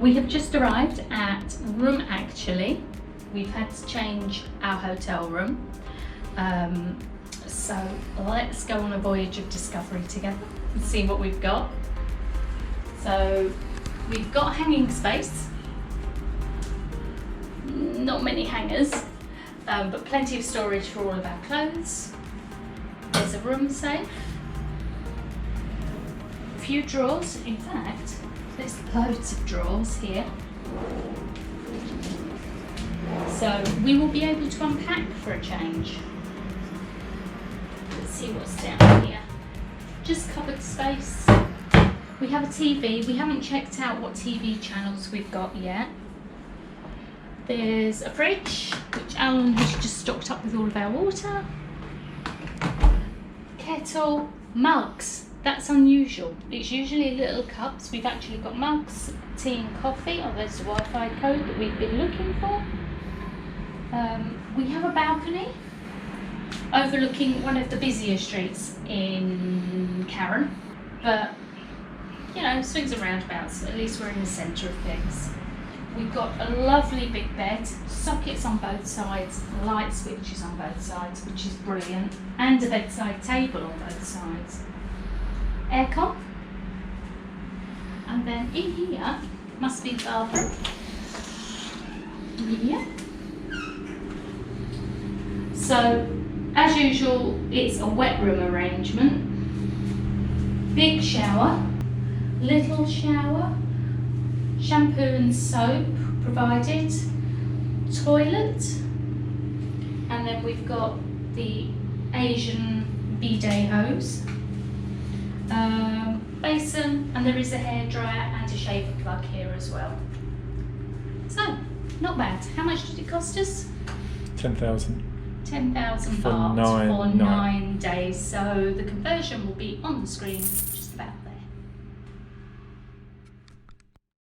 We have just arrived at room actually. We've had to change our hotel room. So let's go on a voyage of discovery together and see what we've got. So we've got hanging space. Not many hangers, but plenty of storage for all of our clothes. There's a room safe. A few drawers, in fact, there's loads of drawers here. So we will be able to unpack for a change. Let's see what's down here. Just cupboard space. We have a TV. We haven't checked out what TV channels we've got yet. There's a fridge, which Alan has just stocked up with all of our water. Kettle, mugs. That's unusual. It's usually little cups. We've actually got mugs, tea and coffee. Oh, there's the Wi-Fi code that we've been looking for. We have a balcony overlooking one of the busier streets in Karon, but you know, swings and roundabouts. At least we're in the centre of things. We've got a lovely big bed, sockets on both sides, light switches on both sides, which is brilliant, and a bedside table on both sides. Aircon, and then in here must be the bathroom. Yeah. So, as usual, it's a wet room arrangement. Big shower, little shower, shampoo and soap provided, toilet, and then we've got the Asian bidet hose, basin, and there is a hairdryer and a shaver plug here as well. So, not bad. How much did it cost us? 10,000. 10,000 baht for 9 days. So the conversion will be on the screen